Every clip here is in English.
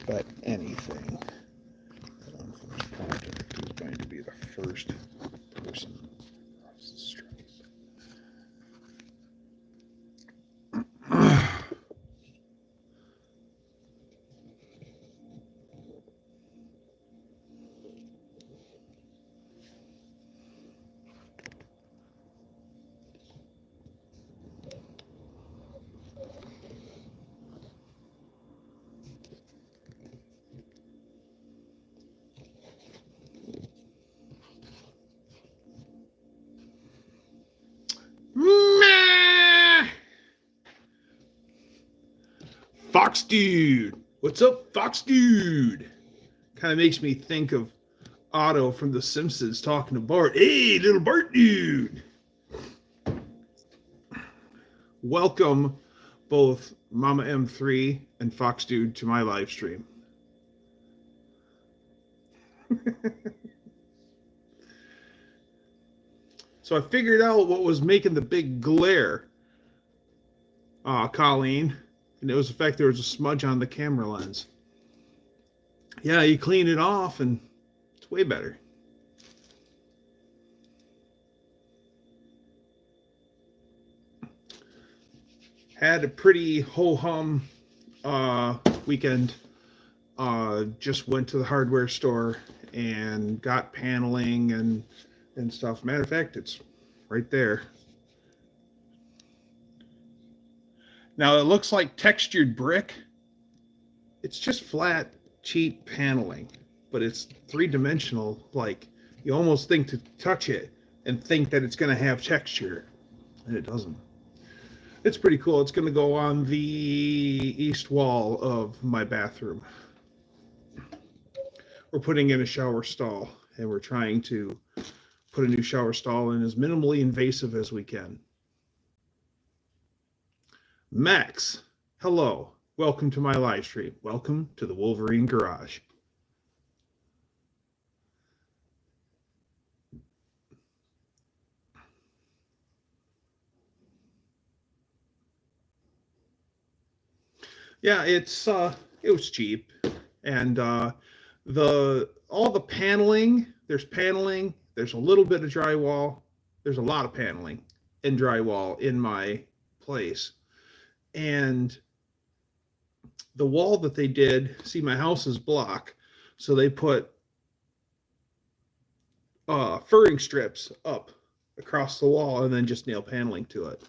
but anything that unfinished project is going to be the first person across the street. Fox Dude! What's up, Fox Dude? Kind of makes me think of Otto from The Simpsons talking to Bart. Hey, little Bart Dude! Welcome, both Mama M3 and Fox Dude, to my live stream. So I figured out what was making the big glare, Colleen. And it was the fact there was a smudge on the camera lens. Yeah, you clean it off and it's way better. Had a pretty ho-hum weekend. Just went to the hardware store and got paneling and stuff. Matter of fact, it's right there. Now it looks like textured brick. It's just flat, cheap paneling, but it's three-dimensional. Like, you almost think to touch it and think that it's going to have texture, and it doesn't. It's pretty cool. It's going to go on the east wall of my bathroom. We're putting in a shower stall, and we're trying to put a new shower stall in as minimally invasive as we can. Max, hello. Welcome to my live stream. Welcome to the Wolverine Garage. Yeah, it was cheap, and all the paneling. There's paneling. There's a little bit of drywall. There's a lot of paneling and drywall in my place. And the wall that they did, see, my house is block, so they put furring strips up across the wall and then just nail paneling to it.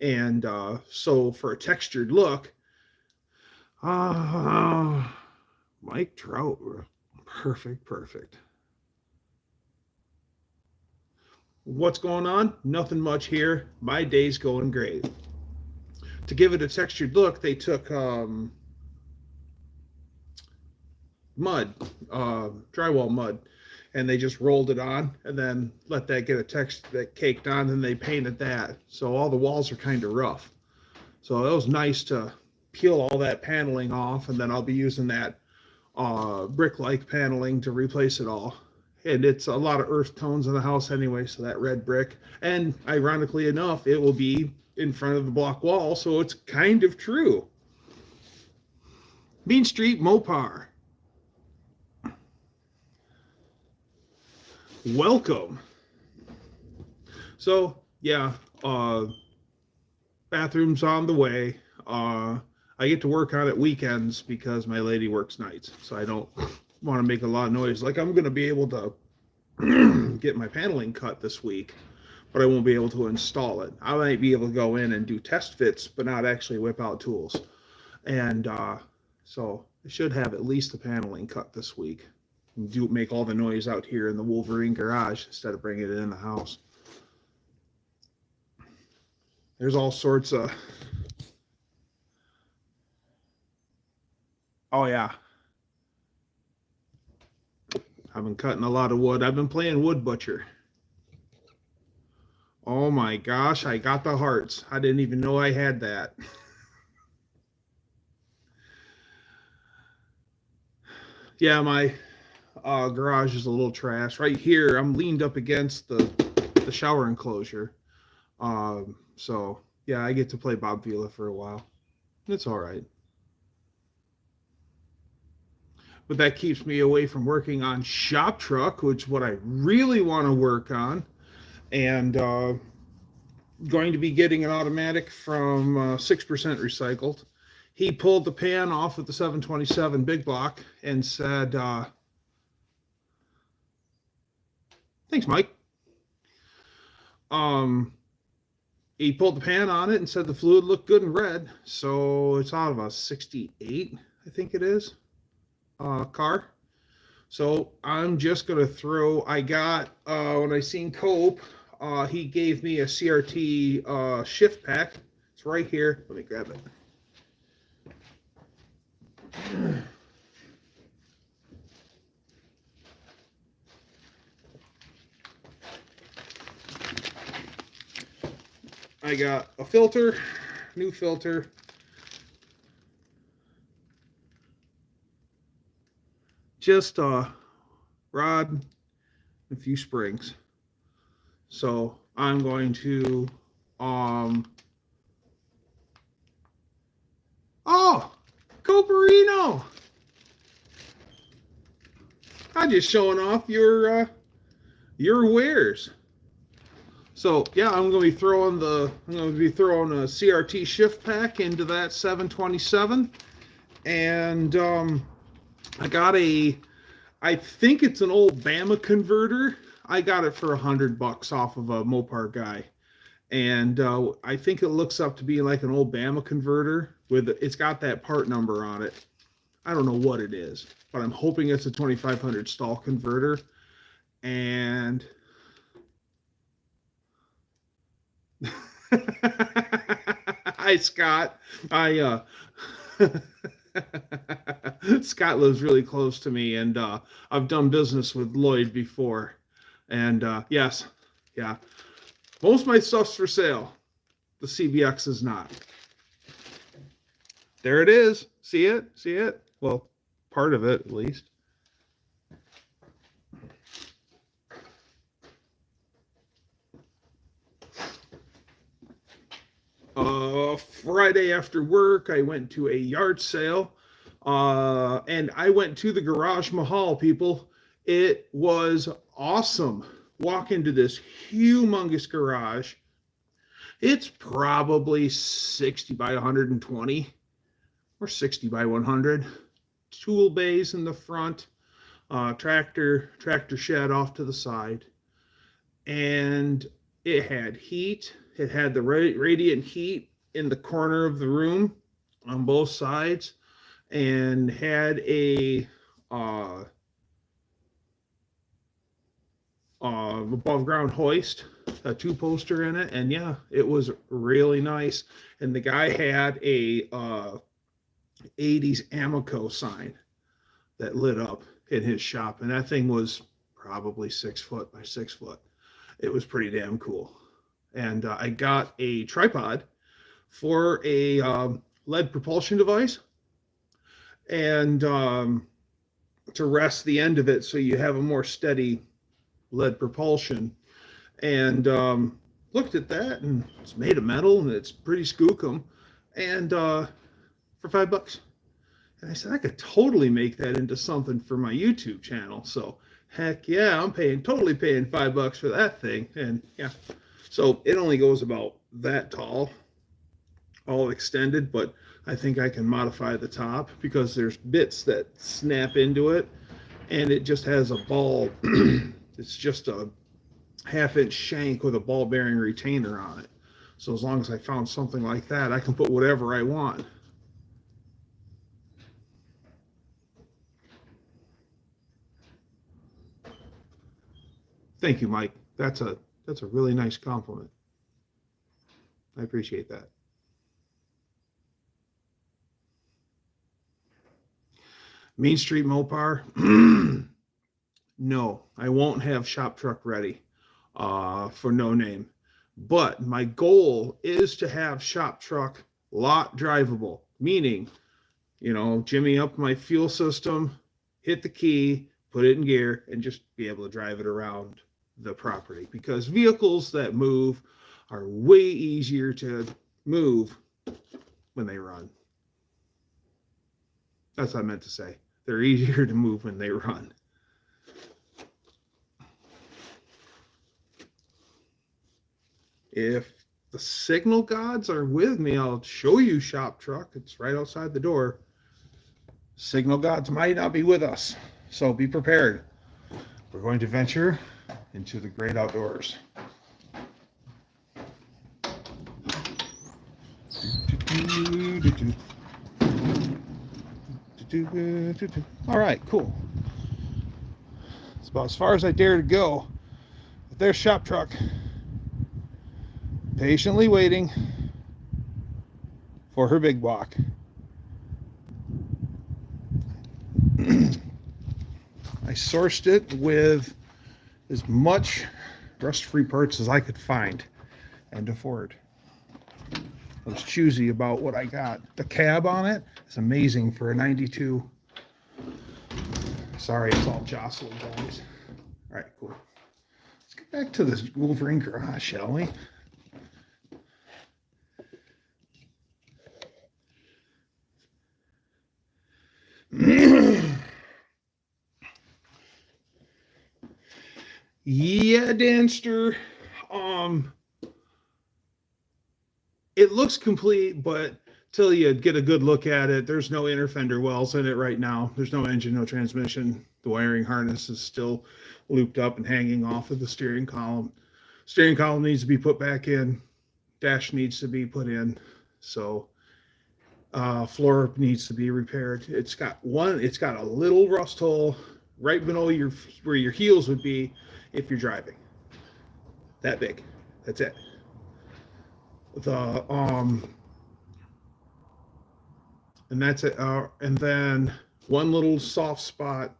And so for a textured look, Mike Trout, perfect. What's going on? Nothing much here. My day's going great. To give it a textured look, they took drywall mud, and they just rolled it on and then let that get a texture that caked on, and they painted that. So all the walls are kind of rough. So it was nice to peel all that paneling off, and then I'll be using that brick-like paneling to replace it all. And it's a lot of earth tones in the house anyway, so that red brick. And ironically enough, it will be in front of the block wall, so it's kind of true. Bean Street Mopar. Welcome. So, yeah, bathroom's on the way. I get to work on it weekends because my lady works nights, so I don't want to make a lot of noise. Like, I'm going to be able to get my paneling cut this week, but I won't be able to install it. I might be able to go in and do test fits, but not actually whip out tools. And so I should have at least the paneling cut this week. And make all the noise out here in the Wolverine Garage instead of bringing it in the house. There's all sorts of... Oh, yeah. I've been cutting a lot of wood. I've been playing Wood Butcher. Oh my gosh, I got the hearts. I didn't even know I had that. Yeah, my garage is a little trash. Right here, I'm leaned up against the shower enclosure. So, yeah, I get to play Bob Vila for a while. It's all right. but that keeps me away from working on shop truck, which is what I really want to work on. And going to be getting an automatic from 6% recycled. He pulled the pan off of the 727 big block and said, thanks, Mike. He pulled the pan on it and said the fluid looked good and red. So it's out of a 68, I think it is, car. So I'm just going to throw, I got, when I seen Cope, he gave me a CRT shift pack. It's right here. Let me grab it. I got a filter, new filter. Just a rod and a few springs. So I'm going to, oh, Coperino! I'm just showing off your wares. So yeah, I'm going to be throwing a CRT shift pack into that 727, and I got I think it's an old Bama converter. I got it for $100 off of a Mopar guy, and I think it looks up to be like an old Bama converter it's got that part number on it. I don't know what it is, but I'm hoping it's a 2500 stall converter. And hi, Scott. Scott lives really close to me, and I've done business with Lloyd before. And yes, yeah, most of my stuff's for sale. The CBX is not. There it is. See it? See it? Well, part of it at least. Friday after work, I went to a yard sale, and I went to the Garage Mahal, people. It was awesome. Walk into this humongous garage. It's probably 60 by 120 or 60 by 100. Tool bays in the front, tractor shed off to the side, and it had heat. It had the radiant heat in the corner of the room on both sides, and had a above ground hoist, a 2-poster in it, and yeah, it was really nice. And the guy had a 80s Amoco sign that lit up in his shop, and that thing was probably 6 foot by 6 foot. It was pretty damn cool. And I got a tripod for a lead propulsion device, and to rest the end of it so you have a more steady lead propulsion. And looked at that, and it's made of metal, and it's pretty skookum, and for $5. And I said, I could totally make that into something for my YouTube channel. So heck yeah, I'm totally paying $5 for that thing. And yeah, so it only goes about that tall, all extended, but I think I can modify the top because there's bits that snap into it, and it just has a ball. It's just a 1/2-inch shank with a ball bearing retainer on it. So as long as I found something like that, I can put whatever I want. Thank you, Mike. That's a really nice compliment. I appreciate that. Main Street Mopar. No, I won't have shop truck ready for no name. But my goal is to have shop truck lot drivable, meaning, jimmy up my fuel system, hit the key, put it in gear, and just be able to drive it around the property, because vehicles that move are way easier to move when they run. That's what I meant to say. They're easier to move when they run. If the signal gods are with me, I'll show you shop truck. It's right outside the door. Signal gods might not be with us, so be prepared. We're going to venture into the great outdoors. All right, cool. It's about as far as I dare to go. But there's shop truck, patiently waiting for her big walk. I sourced it with as much rust-free parts as I could find and afford. I was choosy about what I got. The cab on it is amazing for a 92. Sorry, it's all jostling, guys. All right, cool. Let's get back to this Wolverine garage, shall we? Yeah, Danster. It looks complete, but till you get a good look at it, there's no inner fender wells in it right now. There's no engine, no transmission. The wiring harness is still looped up and hanging off of the steering column. Steering column needs to be put back in. Dash needs to be put in. So floor needs to be repaired. It's got a little rust hole right below where your heels would be if you're driving. That big. That's it. And that's it. And then one little soft spot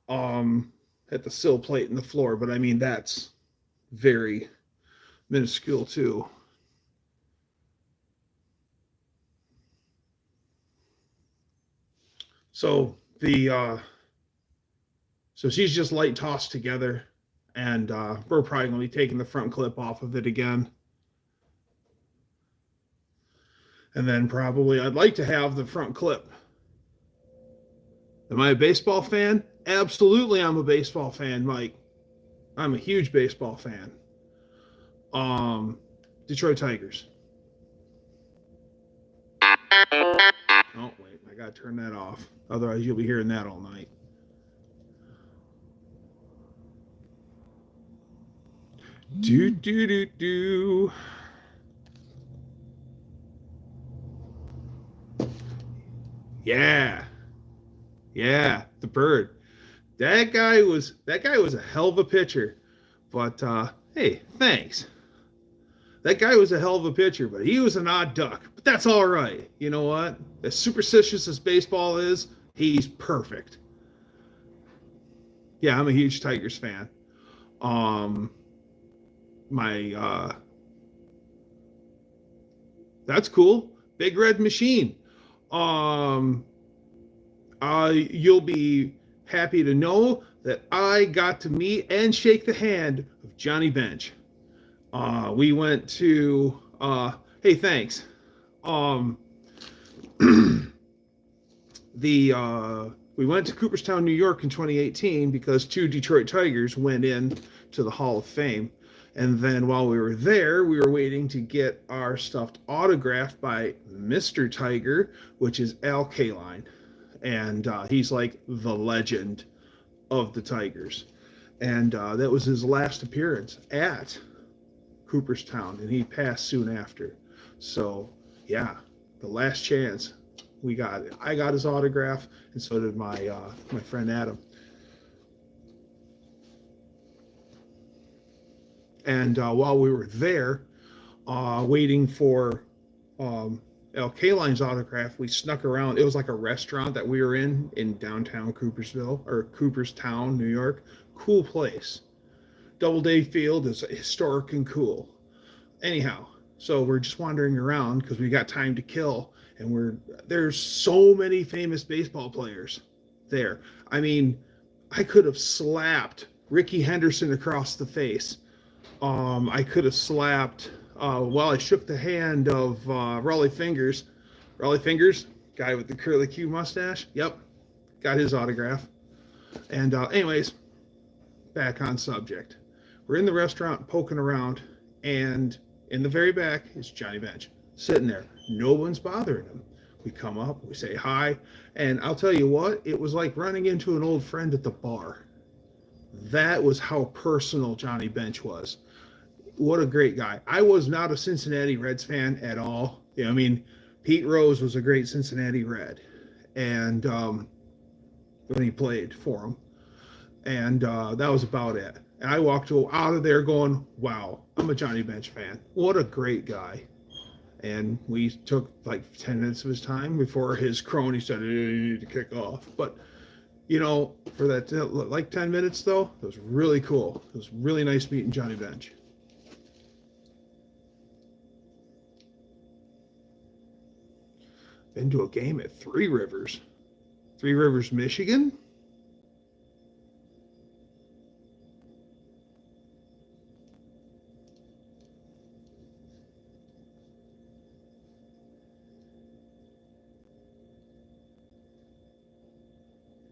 at the sill plate in the floor, but I mean that's very minuscule too. So so she's just light tossed together, and we're probably going to be taking the front clip off of it again. And then probably I'd like to have the front clip. Am I a baseball fan? Absolutely, I'm a baseball fan, Mike. I'm a huge baseball fan. Detroit Tigers. Oh, wait, I got to turn that off. Otherwise, you'll be hearing that all night. Do. Yeah, the bird. That guy was a hell of a pitcher. But hey, thanks. That guy was a hell of a pitcher, but he was an odd duck. But that's all right. You know what? As superstitious as baseball is, he's perfect. Yeah, I'm a huge Tigers fan. That's cool. Big Red Machine. You'll be happy to know that I got to meet and shake the hand of Johnny Bench. We went to hey, thanks. We went to Cooperstown, New York in 2018 because 2 Detroit Tigers went in to the Hall of Fame. And then while we were there, we were waiting to get our stuffed autographed by Mr. Tiger, which is Al Kaline. And he's like the legend of the Tigers. And that was his last appearance at Cooperstown, and he passed soon after. So, yeah, the last chance we got it. I got his autograph, and so did my friend Adam. And while we were there, waiting for Al Kaline's autograph, we snuck around. It was like a restaurant that we were in downtown Cooperstown, New York. Cool place. Doubleday Field is historic and cool. Anyhow, so we're just wandering around because we got time to kill, and there's so many famous baseball players there. I mean, I could have slapped Ricky Henderson across the face. I could have slapped, I shook the hand of Raleigh Fingers. Raleigh Fingers, guy with the curly Q mustache. Yep. got his autograph. And anyways, back on subject. We're in the restaurant poking around, and in the very back is Johnny Bench sitting there. No one's bothering him. We come up, we say hi, and I'll tell you what, it was like running into an old friend at the bar. That was how personal Johnny Bench was. What a great guy. I was not a Cincinnati Reds fan at all. You know, I mean, Pete Rose was a great Cincinnati Red, and when he played for him, and that was about it. And I walked out of there going, wow, I'm a Johnny Bench fan. What a great guy. And we took like 10 minutes of his time before his crony said, hey, you need to kick off. But, you know, for that, like 10 minutes, though, it was really cool. It was really nice meeting Johnny Bench. Been to a game at Three Rivers, Michigan.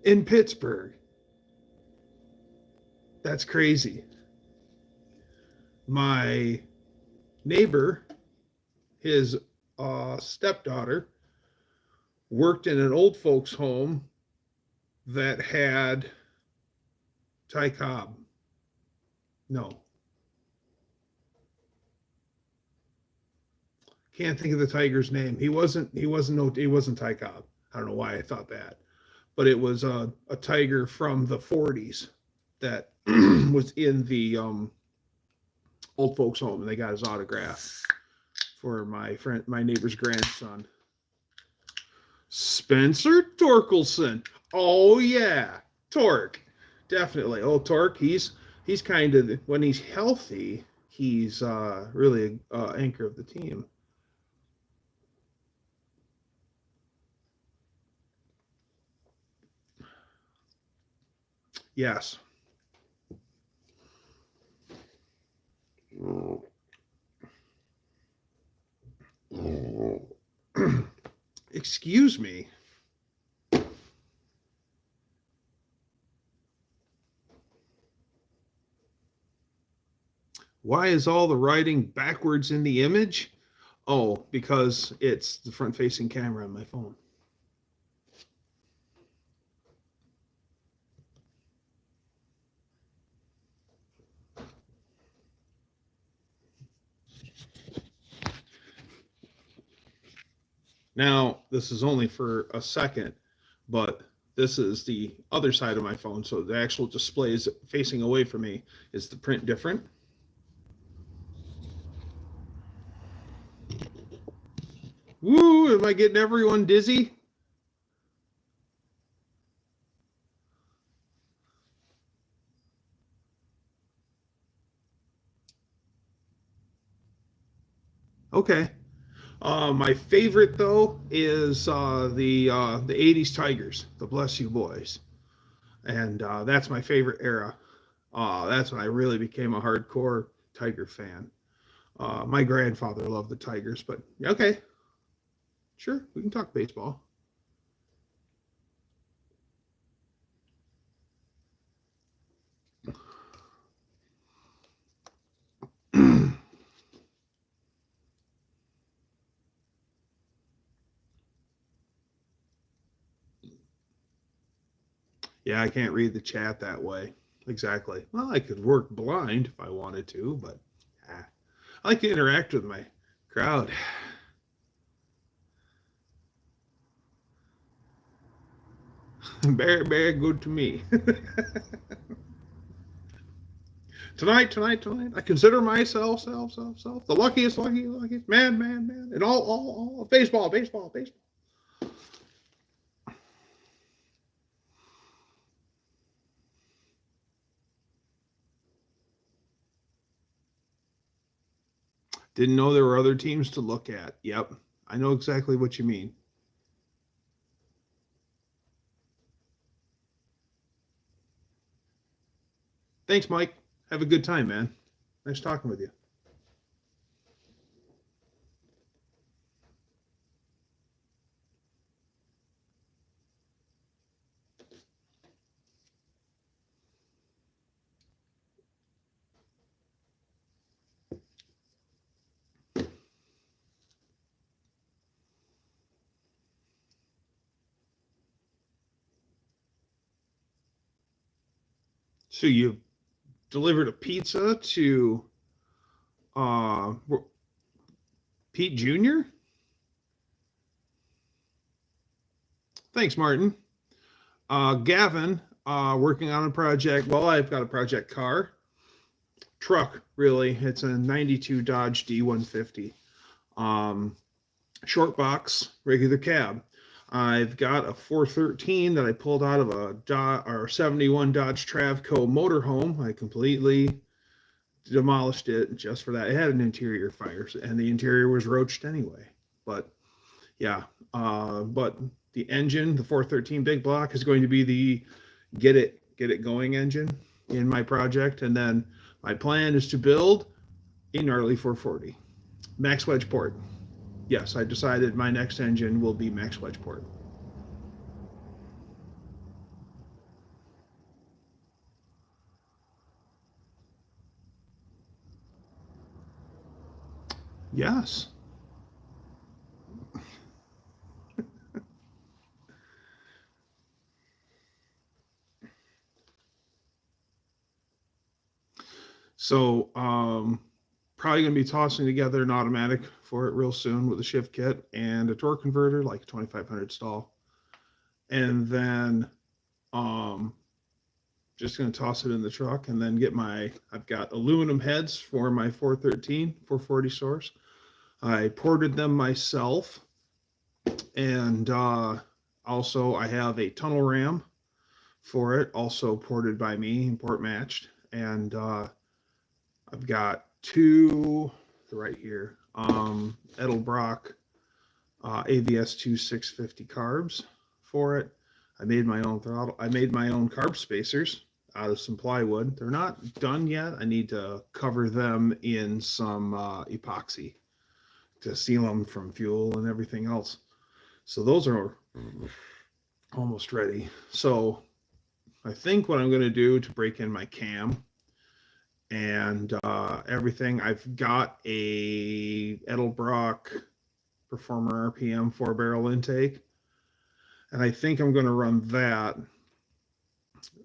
In Pittsburgh. That's crazy. My neighbor, his stepdaughter, worked in an old folks home that had Ty Cobb. No. Can't think of the Tiger's name. He wasn't Ty Cobb. I don't know why I thought that. But it was a Tiger from the 40s that was in the old folks home, and they got his autograph for my neighbor's grandson. Spencer Torkelson. Oh yeah, Torque, definitely. Oh, Torque, he's kind of, when he's healthy, he's really an anchor of the team. Yes. Excuse me. Why is all the writing backwards in the image? Oh, because it's the front-facing camera on my phone. Now, this is only for a second, but this is the other side of my phone, so the actual display is facing away from me. Is the print different? Woo, am I getting everyone dizzy? Okay. My favorite though is the 80s Tigers, the Bless You Boys, and that's my favorite era. That's when I really became a hardcore Tiger fan. My grandfather loved the Tigers, but okay, sure, we can talk baseball. Yeah, I can't read the chat that way. Exactly. Well, I could work blind if I wanted to, but I like to interact with my crowd. Very good to me. tonight. I consider myself, the luckiest, man, and all baseball. Didn't know there were other teams to look at. Yep, I know exactly what you mean. Thanks, Mike. Have a good time, man. Nice talking with you. So you delivered a pizza to uh, Pete Jr.? Thanks, Martin. Gavin, working on a project. Well, I've got a project car. Truck, really. It's a 92 Dodge D150. Short box, regular cab. I've got a 413 that I pulled out of a 71 Dodge Travco motorhome. I completely demolished it just for that. It had an interior fire, and the interior was roached anyway. But yeah, but the engine, the 413 big block, is going to be the get it going engine in my project, and then my plan is to build a gnarly 440 max wedge port. Yes, I decided my next engine will be max wedge port. Yes. So probably going to be tossing together an automatic for it real soon with a shift kit and a torque converter, like a 2500 stall. And then um, just going to toss it in the truck and then I've got aluminum heads for my 413, 440 source. I ported them myself. And also I have a tunnel ram for it, also ported by me and port matched. And I've got two right here, Edelbrock AVS 2 650 carbs for it. I made my own throttle. I made my own carb spacers out of some plywood. They're not done yet. I need to cover them in some epoxy to seal them from fuel and everything else. So those are almost ready. So I think what I'm going to do to break in my cam and everything, I've got a Edelbrock Performer RPM 4-barrel intake, and I think I'm going to run that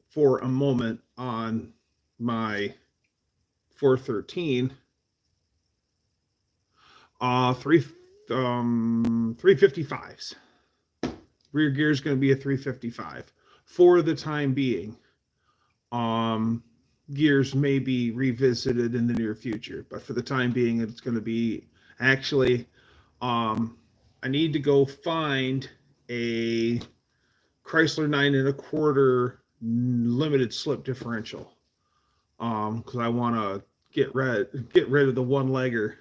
for a moment on my 413 355s. Rear gear is going to be a 355 for the time being. Gears may be revisited in the near future, but for the time being, it's going to be actually. I need to go find a Chrysler 9 1/4 limited slip differential, because I want to get rid of the one legger.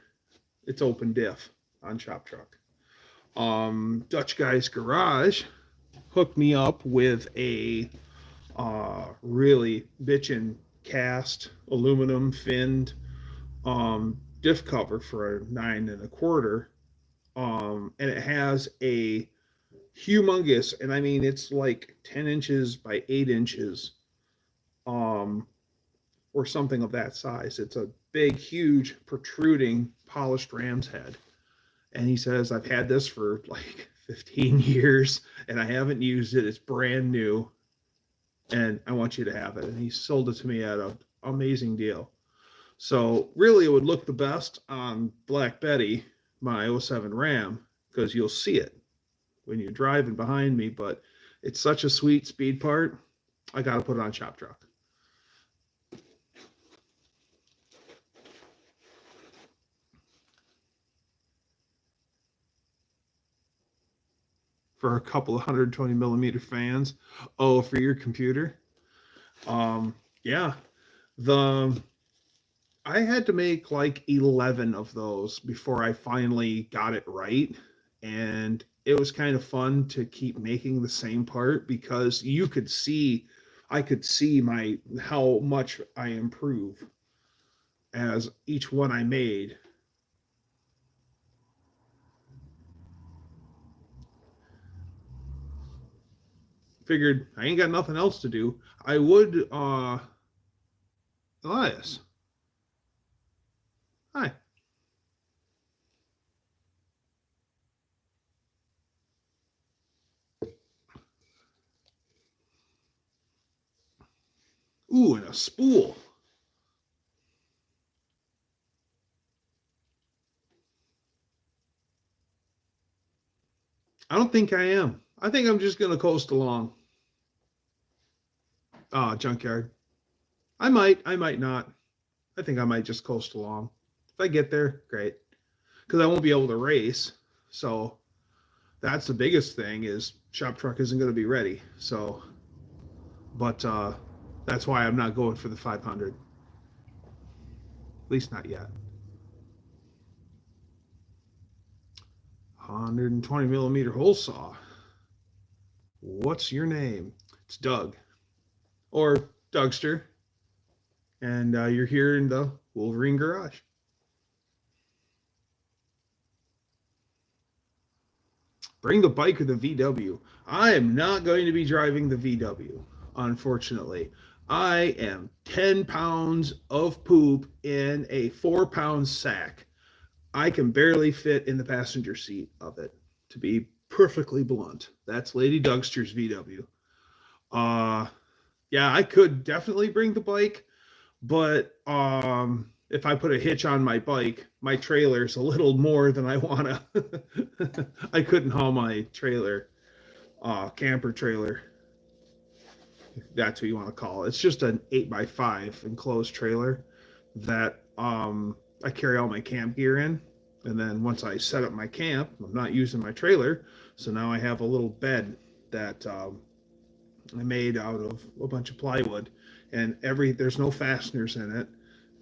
It's open diff on Shop Truck. Dutch Guy's Garage hooked me up with a really bitchin' cast aluminum finned diff cover for a 9 1/4, and it has a humongous, and I mean it's like 10 inches by 8 inches, or something of that size. It's a big, huge, protruding polished ram's head. And he says, I've had this for like 15 years and I haven't used it. It's brand new and I want you to have it. And he sold it to me at an amazing deal. So really it would look the best on Black Betty, my 07 Ram, because you'll see it when you're driving behind me, but it's such a sweet speed part. I got to put it on Shop Truck. For a couple of 120 millimeter fans. Oh, for your computer. Yeah, I had to make like 11 of those before I finally got it right. And it was kind of fun to keep making the same part because I could see how much I improve as each one I made. Figured I ain't got nothing else to do. I would, Elias. Hi. Ooh, and a spool. I don't think I am. I think I'm just going to coast along. Junkyard. I might not. I think I might just coast along. If I get there, great. Because I won't be able to race. So that's the biggest thing is shop truck isn't going to be ready. So, but that's why I'm not going for the 500. At least not yet. 120 millimeter hole saw. What's your name? It's Doug. Or Dougster. And you're here in the Wolverine Garage. Bring the bike or the VW. I am not going to be driving the VW, unfortunately. I am 10 pounds of poop in a 4-pound sack. I can barely fit in the passenger seat of it, to be perfectly blunt. That's Lady Dougster's VW. Yeah, I could definitely bring the bike, but if I put a hitch on my bike, my trailer's a little more than I want to. I couldn't haul my trailer, camper trailer, if that's what you want to call it. It's just an 8x5 enclosed trailer that I carry all my camp gear in. And then once I set up my camp, I'm not using my trailer. So now I have a little bed that I made out of a bunch of plywood. And there's no fasteners in it.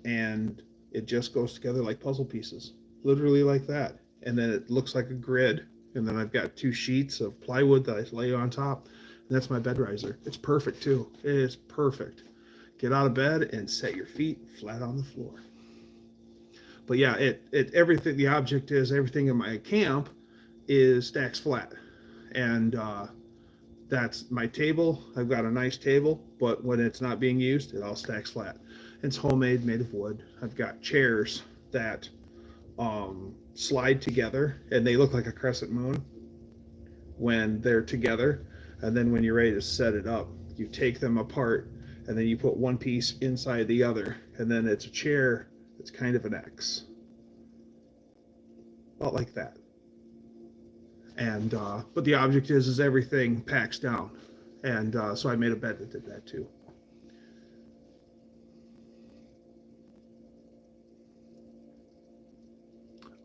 And it just goes together like puzzle pieces. Literally like that. And then it looks like a grid. And then I've got 2 sheets of plywood that I lay on top. And that's my bed riser. It's perfect too. It is perfect. Get out of bed and set your feet flat on the floor. But yeah, everything, the object is everything in my camp is stacks flat. And that's my table. I've got a nice table, but when it's not being used, it all stacks flat. It's homemade, made of wood. I've got chairs that slide together, and they look like a crescent moon when they're together. And then when you're ready to set it up, you take them apart, and then you put one piece inside the other, and then it's a chair that's kind of an X. About like that. And but the object is everything packs down. And so I made a bed that did that too.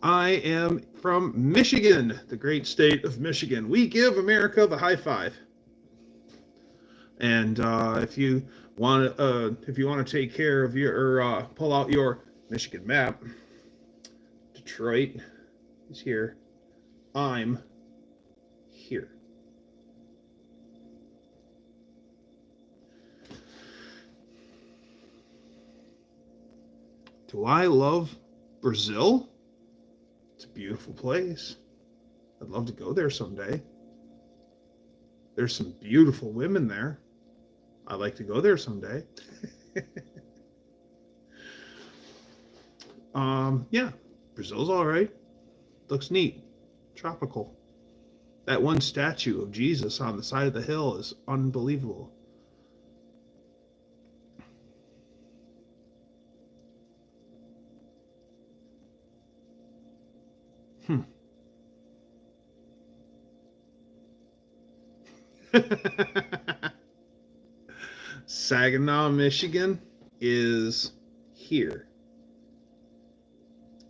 I am from Michigan, the great state of Michigan. We give America the high five. And if you want to take care of your, or pull out your Michigan map, Detroit is here. I'm here. Do I love Brazil? It's a beautiful place. I'd love to go there someday. There's some beautiful women there. I'd like to go there someday. Yeah, Brazil's all right. Looks neat. Tropical. That one statue of Jesus on the side of the hill is unbelievable. Saginaw, Michigan is here.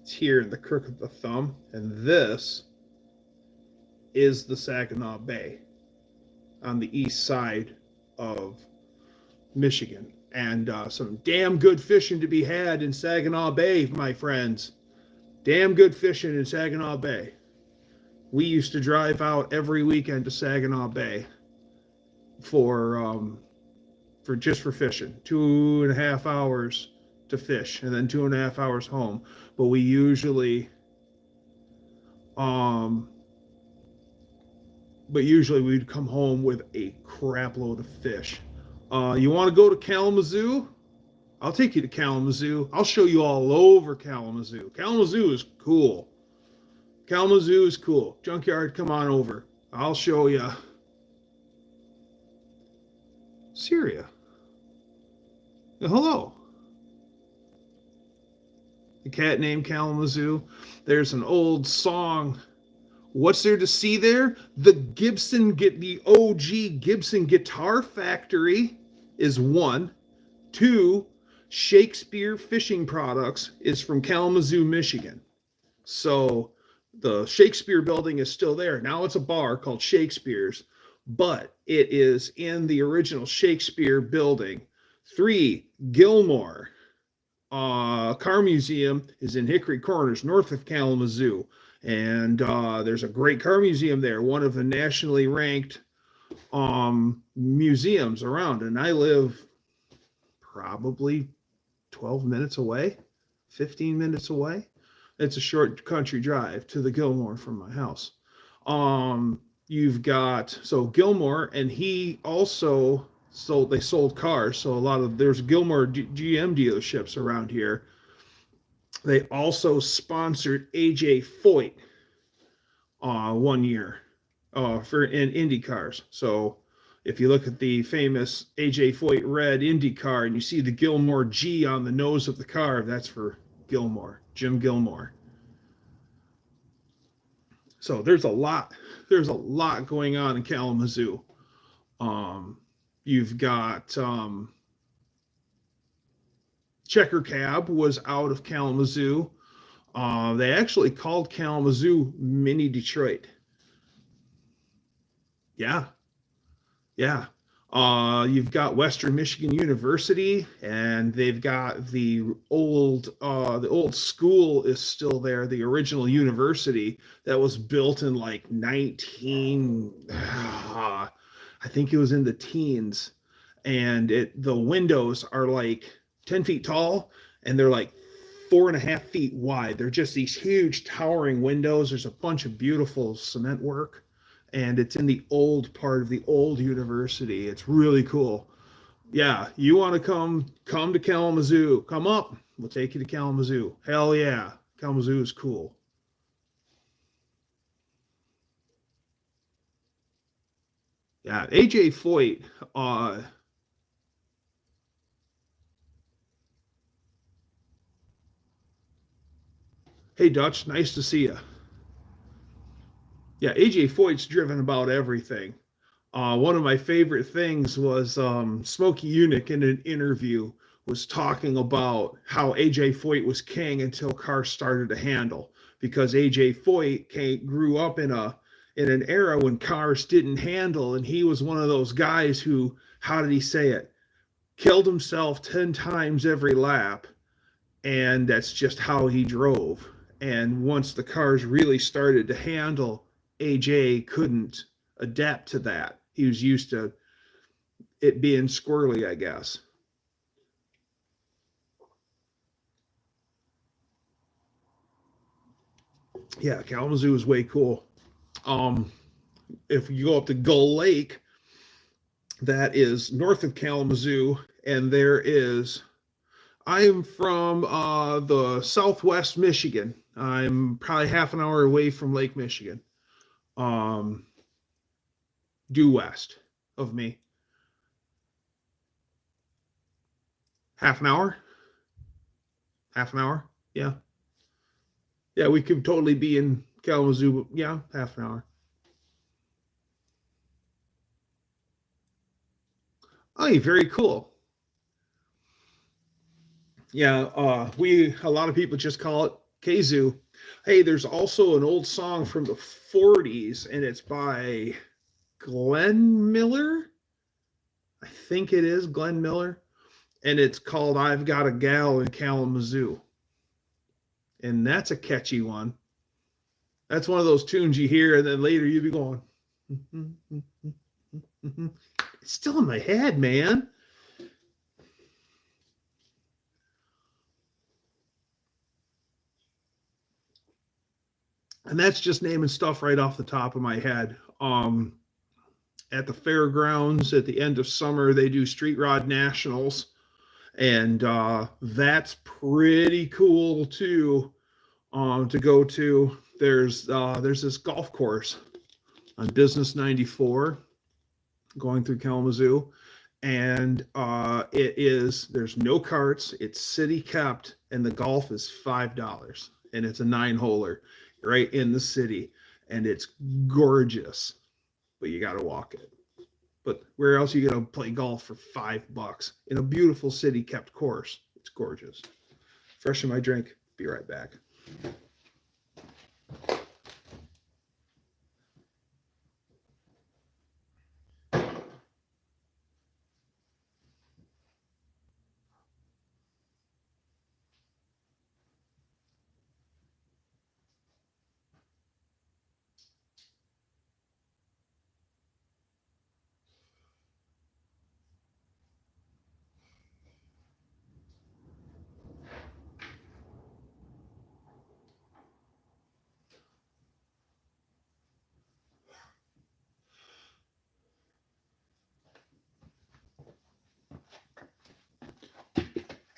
It's here in the crook of the thumb, and this is the Saginaw Bay on the east side of Michigan. And some damn good fishing to be had in Saginaw Bay, my friends. Damn good fishing in Saginaw Bay. We used to drive out every weekend to Saginaw Bay for fishing. 2.5 hours to fish, and then 2.5 hours home. But we usually we'd come home with a crap load of fish. You want to go to Kalamazoo? I'll take you to Kalamazoo. I'll show you all over Kalamazoo. Kalamazoo is cool. Kalamazoo is cool. Junkyard, come on over. I'll show you. Syria. Hello. A cat named Kalamazoo. There's an old song. What's there to see there? The OG Gibson Guitar Factory is one. Two, Shakespeare Fishing Products is from Kalamazoo, Michigan. So the Shakespeare building is still there. Now it's a bar called Shakespeare's, but it is in the original Shakespeare building. Three, Gilmore Car Museum is in Hickory Corners, north of Kalamazoo. And there's a great car museum there, one of the nationally ranked museums around. And I live probably 12 minutes away, 15 minutes away. It's a short country drive to the Gilmore from my house. You've got, so Gilmore, and he also they sold cars. So there's Gilmore GM dealerships around here. They also sponsored AJ Foyt 1 year in Indy cars. So if you look at the famous AJ Foyt red Indy car and you see the Gilmore G on the nose of the car, that's for Gilmore, Jim Gilmore. So there's a lot going on in Kalamazoo. You've got Checker Cab was out of Kalamazoo. They actually called Kalamazoo Mini Detroit. Yeah. You've got Western Michigan University, and they've got the old school is still there. The original university that was built in like I think it was in the teens, and the windows are like 10 feet tall, and they're like 4.5 feet wide. They're just these huge towering windows. There's a bunch of beautiful cement work, and it's in the old part of the old university. It's really cool. Yeah, you want to come to Kalamazoo. Come up. We'll take you to Kalamazoo. Hell yeah. Kalamazoo is cool. Yeah, AJ Foyt, hey Dutch, nice to see you. Yeah, AJ Foyt's driven about everything. One of my favorite things was Smokey Yunick in an interview was talking about how AJ Foyt was king until cars started to handle, because AJ Foyt grew up in an era when cars didn't handle, and he was one of those guys who, how did he say it, killed himself 10 times every lap, and that's just how he drove. And once the cars really started to handle, AJ couldn't adapt to that. He was used to it being squirrely, I guess. Yeah, Kalamazoo is way cool. If you go up to Gull Lake, that is north of Kalamazoo, and I am from the southwest Michigan. I'm probably half an hour away from Lake Michigan. Due west of me. Half an hour? Half an hour? Yeah. Yeah, we could totally be in Kalamazoo. Yeah, half an hour. Oh, very cool. Yeah, a lot of people just call it Kazoo. Hey, there's also an old song from the 40s, and it's by Glenn Miller. I think it is Glenn Miller, and it's called "I've Got a Gal in Kalamazoo," and that's a catchy one. That's one of those tunes you hear, and then later you'll be going, it's still in my head, man. And that's just naming stuff right off the top of my head. At the fairgrounds at the end of summer, they do Street Rod Nationals, and that's pretty cool too. To go to, there's this golf course on Business 94 going through Kalamazoo, and there's no carts, it's city kept, and the golf is $5, and it's a 9-holer right in the city, and it's gorgeous, but you got to walk it. But where else are you going to play golf for $5 in a beautiful city kept course? It's gorgeous. Freshen my drink. Be right back.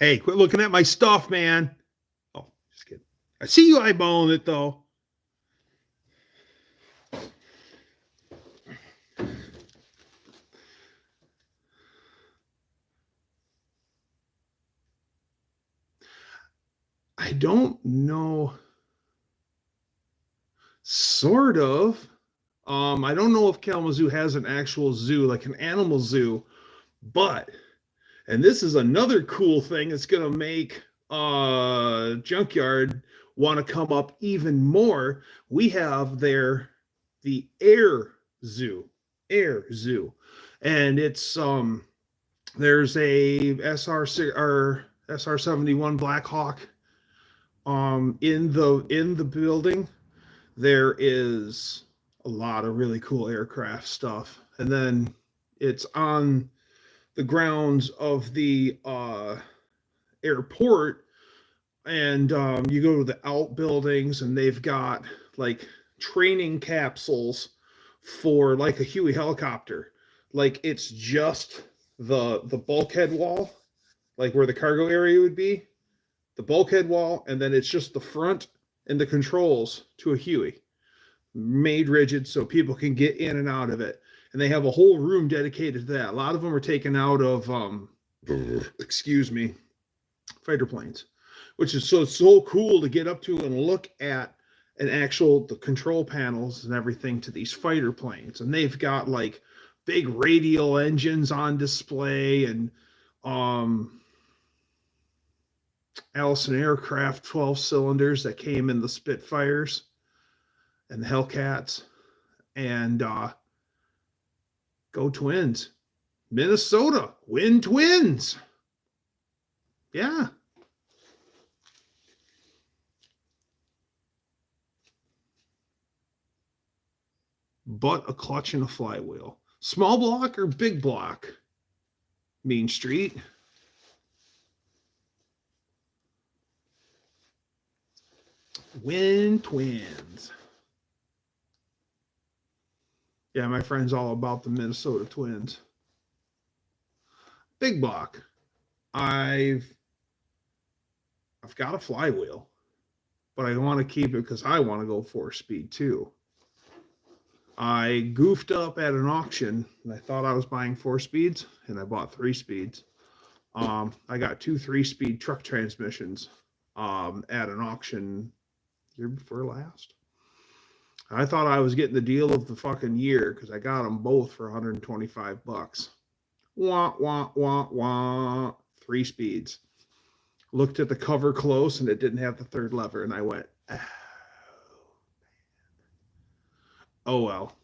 Hey, quit looking at my stuff, man. Oh, just kidding. I see you eyeballing it, though. I don't know. Sort of. I don't know if Kalamazoo has an actual zoo, like an animal zoo, but, and this is another cool thing that's going to make Junkyard want to come up even more. We have the Air Zoo, and it's there's a SR-71 Black Hawk in the building. There is a lot of really cool aircraft stuff, and then it's on the grounds of the airport, and you go to the outbuildings, and they've got like training capsules for like a Huey helicopter. Like it's just the bulkhead wall, like where the cargo area would be, the bulkhead wall, and then it's just the front and the controls to a Huey, made rigid so people can get in and out of it. And they have a whole room dedicated to that. A lot of them are taken out of fighter planes, which is so cool to get up to and look at the control panels and everything to these fighter planes. And they've got like big radial engines on display, and Allison Aircraft 12 cylinders that came in the Spitfires and the Hellcats. And go Twins. Minnesota, win Twins. Yeah. But a clutch and a flywheel. Small block or big block? Main Street. Win Twins. Yeah, my friend's all about the Minnesota Twins. Big block. I've got a flywheel, but I want to keep it because I want to go 4-speed too. I goofed up at an auction, and I thought I was buying 4 speeds, and I bought 3 speeds. I got 2 3-speed truck transmissions at an auction year before last. I thought I was getting the deal of the fucking year because I got them both for $125. Wah, wah, wah, wah. 3 speeds. Looked at the cover close, and it didn't have the third lever, and I went, oh well.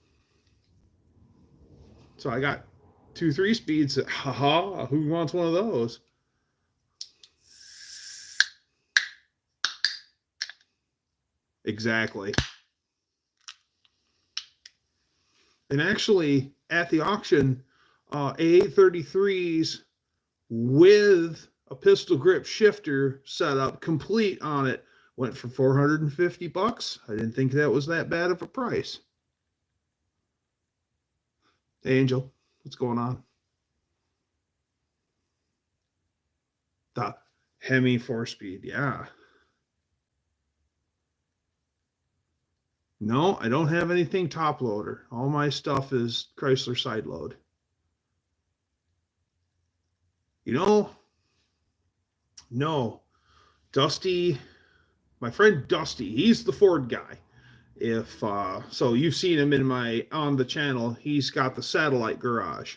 So I got 2 3-speeds. Haha, who wants one of those? Exactly. And actually, at the auction, A33s with a pistol grip shifter setup complete on it went for $450. I didn't think that was that bad of a price. Hey, Angel, what's going on? The Hemi 4-speed, yeah. No, I don't have anything top loader. All my stuff is Chrysler side load. You know, no, Dusty, my friend Dusty, he's the Ford guy. If so, you've seen him in my on the channel. He's got the satellite garage,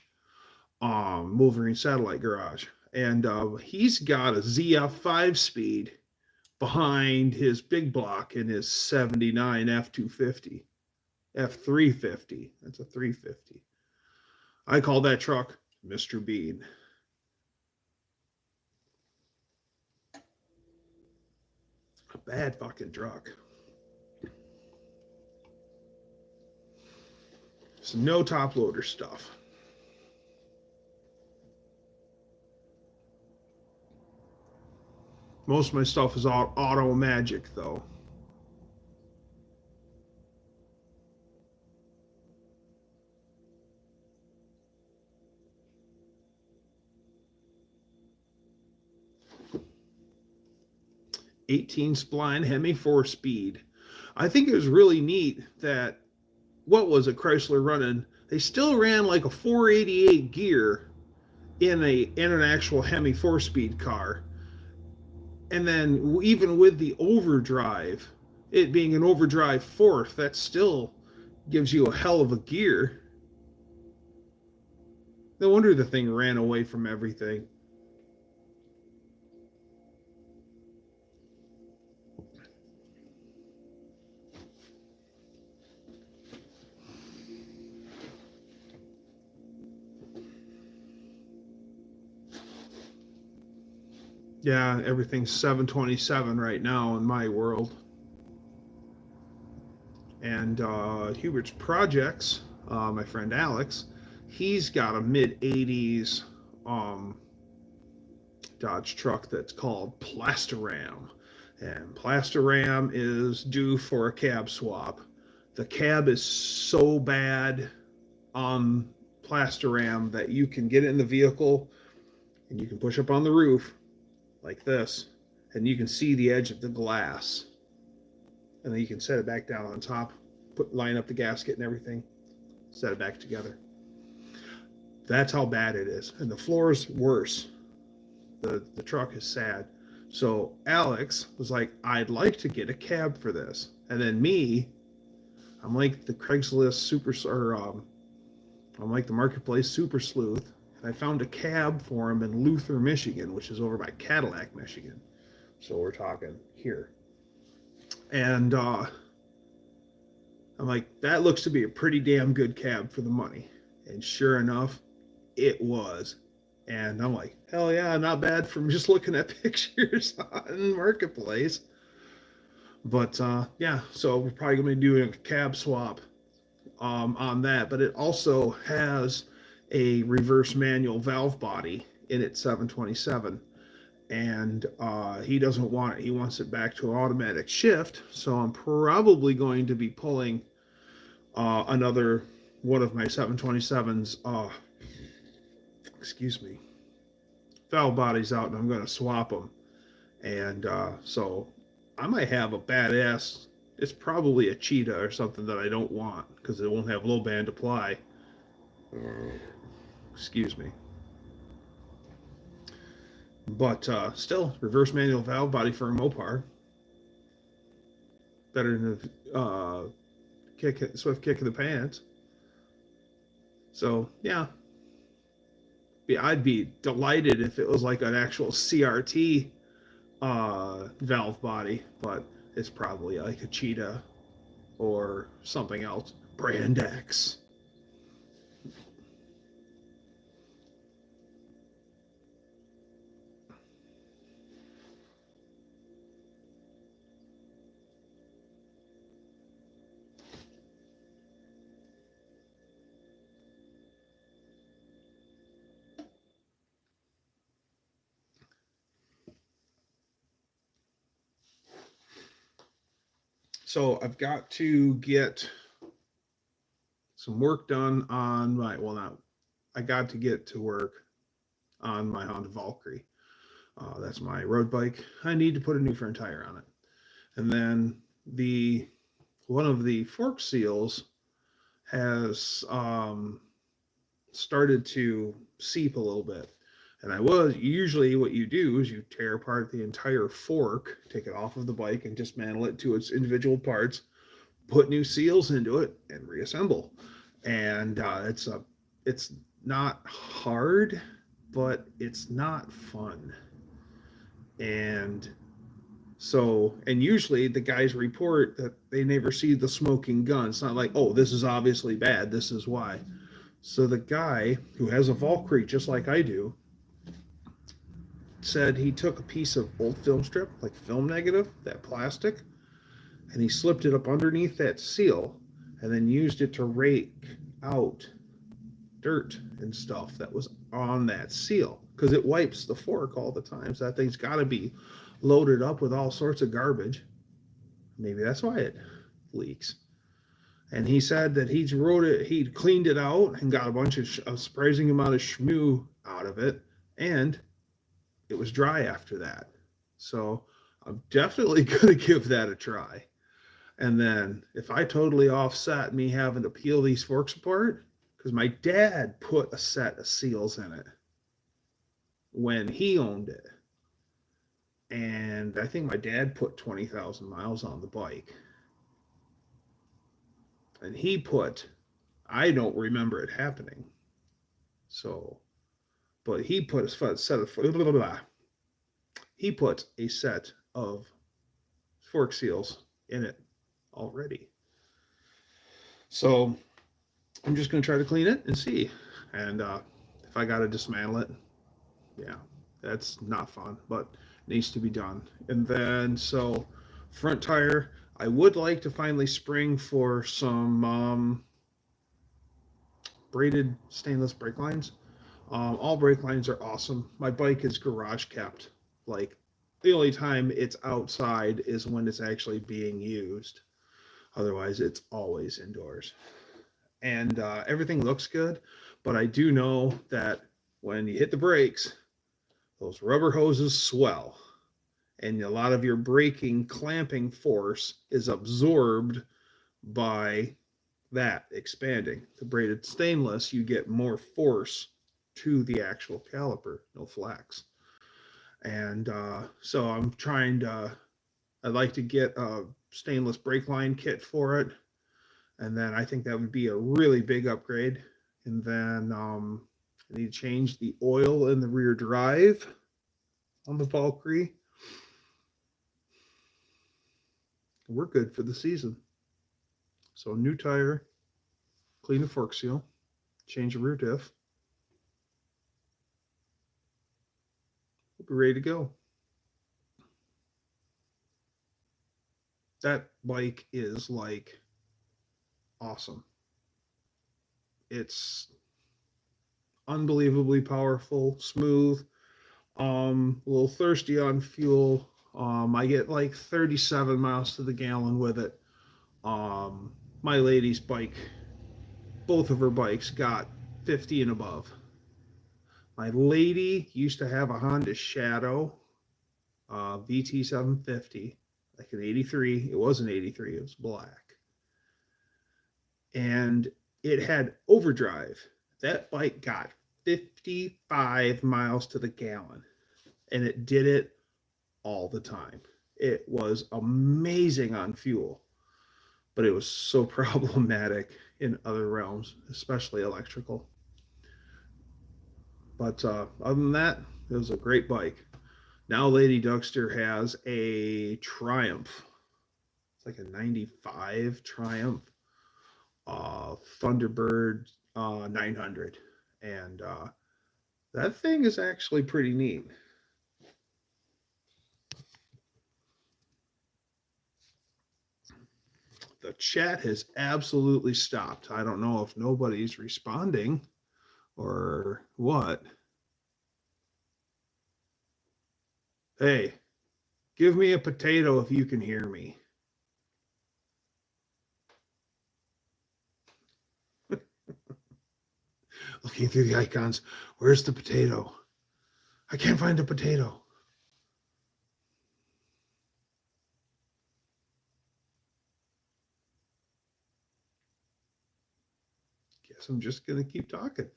Wolverine satellite garage, and he's got a ZF 5-speed behind his big block in his 79 F250, F350. That's a 350. I call that truck Mr. Bean. A bad fucking truck. It's no top loader stuff. Most of my stuff is all auto magic though. '18 spline Hemi 4-speed. I think it was really neat that what was a Chrysler running? They still ran like a 488 gear in an actual Hemi 4-speed car. And then even with the overdrive, it being an overdrive fourth, that still gives you a hell of a gear. No wonder the thing ran away from everything. Yeah, everything's 727 right now in my world. And Hubert's Projects, my friend Alex, he's got a mid 80s Dodge truck that's called Plastoram. And Plastoram is due for a cab swap. The cab is so bad on Plastoram that you can get it in the vehicle and you can push up on the roof like this, and you can see the edge of the glass, and then you can set it back down on top, line up the gasket and everything, set it back together. That's how bad it is, and the floor is worse. The truck is sad. So Alex was like, I'd like to get a cab for this, and then me, I'm like the Craigslist super, or I'm like the marketplace super sleuth. I found a cab for him in Luther, Michigan, which is over by Cadillac, Michigan. So we're talking here. And I'm like, that looks to be a pretty damn good cab for the money. And sure enough, it was. And I'm like, hell yeah, not bad from just looking at pictures on Marketplace. But yeah, so we're probably going to be doing a cab swap on that. But it also has a reverse manual valve body in its 727, and he doesn't want it. He wants it back to an automatic shift. So I'm probably going to be pulling another one of my 727s excuse me, valve bodies out, and I'm going to swap them. And so I might have a badass, it's probably a cheetah or something that I don't want because it won't have low band apply. Excuse me. But still, reverse manual valve body for a Mopar. Better than a swift kick in the pants. So, yeah. I'd be delighted if it was like an actual CRT valve body, but it's probably like a Cheetah or something else. Brand X. So I've got to get some work done on my, well, not, I got to get to work on my Honda Valkyrie. That's my road bike. I need to put a new front tire on it. And then one of the fork seals has started to seep a little bit. And usually what you do is you tear apart the entire fork, take it off of the bike, and dismantle it to its individual parts, put new seals into it, and reassemble. And it's not hard, but it's not fun. And and usually the guys report that they never see the smoking gun. It's not like, oh, this is obviously bad, this is why. So the guy who has a Valkyrie just like I do said he took a piece of old film strip, like film negative, that plastic, and he slipped it up underneath that seal and then used it to rake out dirt and stuff that was on that seal because it wipes the fork all the time. So that thing's got to be loaded up with all sorts of garbage. Maybe that's why it leaks. And he said that he'd cleaned it out and got a bunch of a surprising amount of schmoo out of it, and it was dry after that. So I'm definitely going to give that a try. And then if I totally offset me having to peel these forks apart, because my dad put a set of seals in it when he owned it. And I think my dad put 20,000 miles on the bike. And I don't remember it happening. So, but he put a set of, blah, blah, blah. He put a set of fork seals in it already. So I'm just going to try to clean it and see. And if I got to dismantle it, yeah, that's not fun, but needs to be done. And then, so front tire, I would like to finally spring for some braided stainless brake lines. All brake lines are awesome. My bike is garage kept. Like, the only time it's outside is when it's actually being used. Otherwise, it's always indoors. And everything looks good, but I do know that when you hit the brakes, those rubber hoses swell, and a lot of your braking clamping force is absorbed by that expanding. The braided stainless, you get more force to the actual caliper, no flex. And so I'd like to get a stainless brake line kit for it. And then I think that would be a really big upgrade. And then I need to change the oil in the rear drive on the Valkyrie. We're good for the season. So new tire, clean the fork seal, change the rear diff. We'll be ready to go. That bike is like awesome. It's unbelievably powerful, smooth, a little thirsty on fuel. I get like 37 miles to the gallon with it. My lady's bike, both of her bikes got 50 and above. My lady used to have a Honda Shadow VT 750, like an 83. It was an 83, it was black. And it had overdrive. That bike got 55 miles to the gallon, and it did it all the time. It was amazing on fuel, but it was so problematic in other realms, especially electrical. But other than that, it was a great bike. Now Lady Dougster has a Triumph. It's like a 95 Triumph Thunderbird 900. And that thing is actually pretty neat. The chat has absolutely stopped. I don't know if nobody's responding or what. Hey, give me a potato if you can hear me. Looking through the icons, where's the potato? I can't find the potato. Guess I'm just going to keep talking.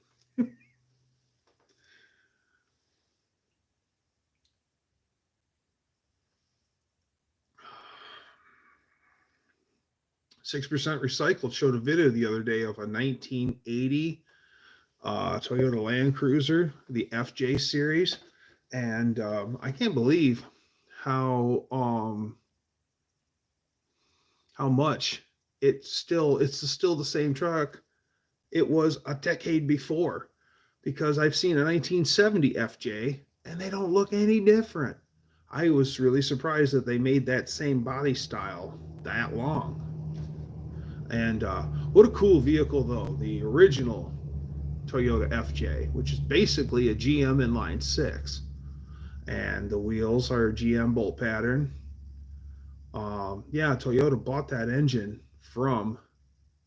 6% recycled. Showed a video the other day of a 1980 Toyota Land Cruiser, the FJ series, and I can't believe how much it's still the same truck it was a decade before, because I've seen a 1970 FJ and they don't look any different. I was really surprised that they made that same body style that long. And what a cool vehicle, though. The original Toyota FJ, which is basically a GM inline six. And the wheels are GM bolt pattern. Yeah, Toyota bought that engine from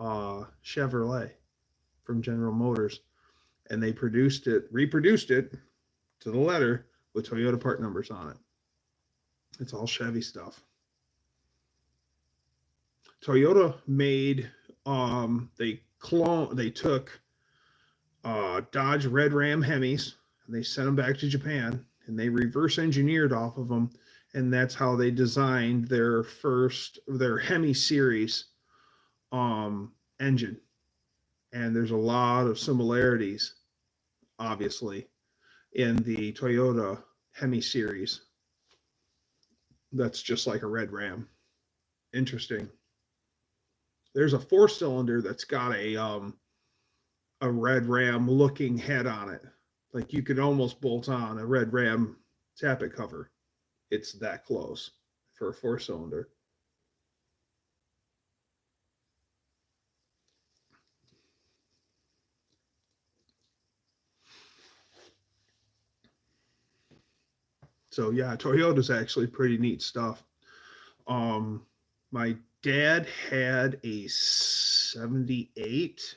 Chevrolet, from General Motors. And they reproduced it to the letter with Toyota part numbers on it. It's all Chevy stuff. Toyota made they took Dodge Red Ram Hemis and they sent them back to Japan and they reverse engineered off of them, and that's how they designed their Hemi series engine. And there's a lot of similarities, obviously, in the Toyota Hemi series. That's just like a Red Ram. Interesting. There's a 4-cylinder that's got a Red Ram looking head on it. Like you could almost bolt on a Red Ram tappet cover. It's that close for a 4-cylinder. So yeah, Toyota's actually pretty neat stuff. My dad had a 78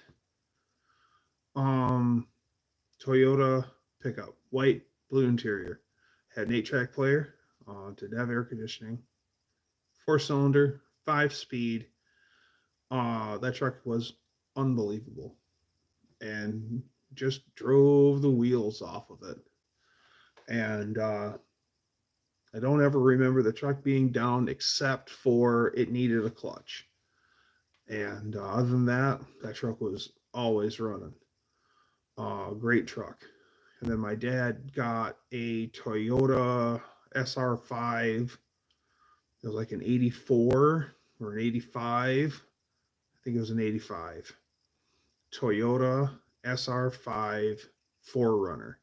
Toyota pickup, white, blue interior. Had an 8-track player, didn't have air conditioning, 4-cylinder, 5-speed. That truck was unbelievable, and just drove the wheels off of it. And I don't ever remember the truck being down except for it needed a clutch. And other than that, that truck was always running. Great truck. And then my dad got a Toyota SR5. It was like an 84 or an 85. I think it was an 85. Toyota SR5 4Runner.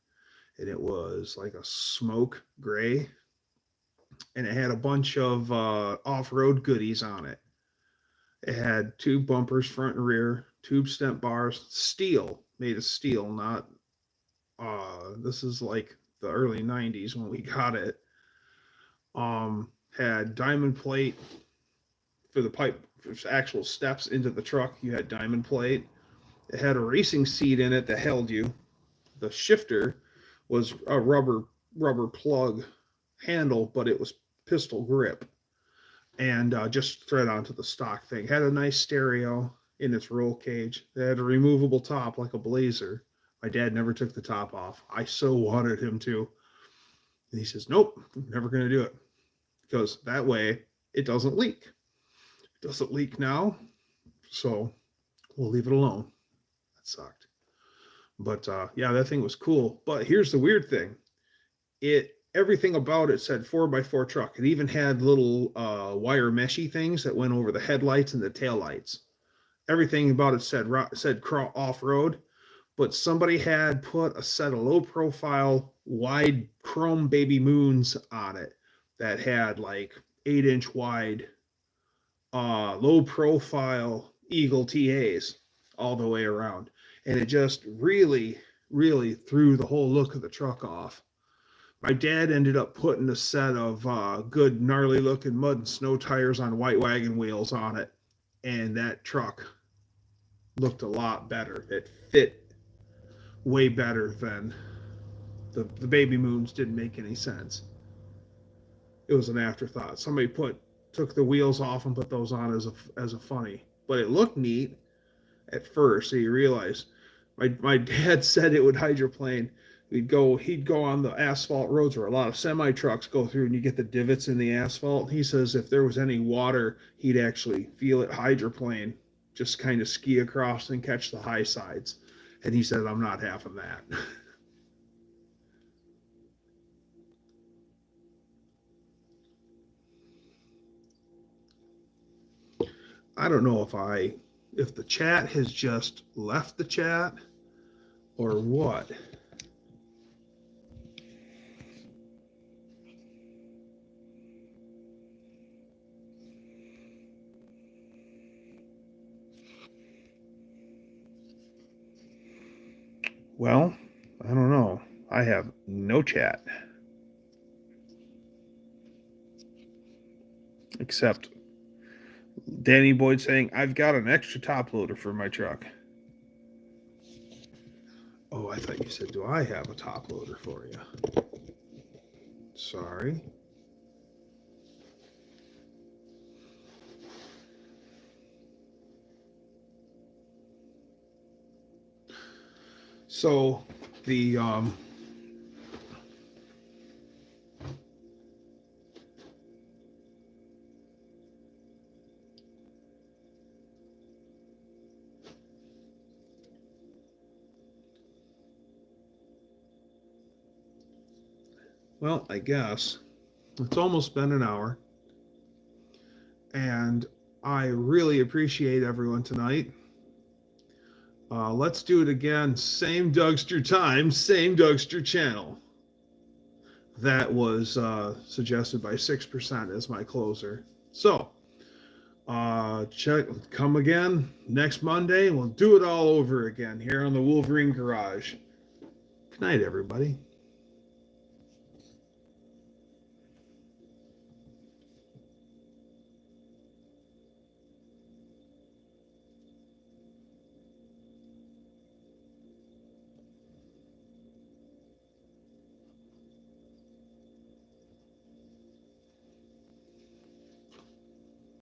And it was like a smoke gray. And it had a bunch of off-road goodies on it. It had 2 bumpers, front and rear, tube stent bars, steel, made of steel, not, this is like the early 90s when we got it. Had diamond plate for the pipe, for actual steps into the truck, you had diamond plate. It had a racing seat in it that held you. The shifter was a rubber plug handle, but it was pistol grip, and just thread onto the stock thing. Had a nice stereo in its roll cage. It had a removable top like a Blazer. My dad never took the top off. I so wanted him to. And he says, nope, I'm never going to do it, because that way it doesn't leak. It doesn't leak now, so we'll leave it alone. That sucked. But yeah, that thing was cool. But here's the weird thing. Everything about it said 4x4 truck. It even had little wire meshy things that went over the headlights and the taillights. Everything about it said off-road, but somebody had put a set of low-profile, wide chrome baby moons on it that had like 8-inch wide, low-profile Eagle TAs all the way around. And it just really, really threw the whole look of the truck off. My dad ended up putting a set of good gnarly looking mud and snow tires on white wagon wheels on it. And that truck looked a lot better. It fit way better than the baby moons. Didn't make any sense. It was an afterthought. Somebody took the wheels off and put those on as a funny. But it looked neat at first. So you realize my dad said it would hydroplane. he'd go on the asphalt roads where a lot of semi trucks go through, and you get the divots in the asphalt. He says if there was any water, he'd actually feel it hydroplane, just kind of ski across and catch the high sides. And he said, I'm not having that. I don't know if the chat has just left the chat or what. Well, I don't know. I have no chat. Except Danny Boyd saying, I've got an extra top loader for my truck. Oh, I thought you said, do I have a top loader for you? Sorry. So the well, I guess it's almost been an hour, and I really appreciate everyone tonight. Let's do it again. Same Dougster time, same Dougster channel. That was suggested by 6% as my closer. So, come again next Monday. We'll do it all over again here on the Wolverine Garage. Good night, everybody.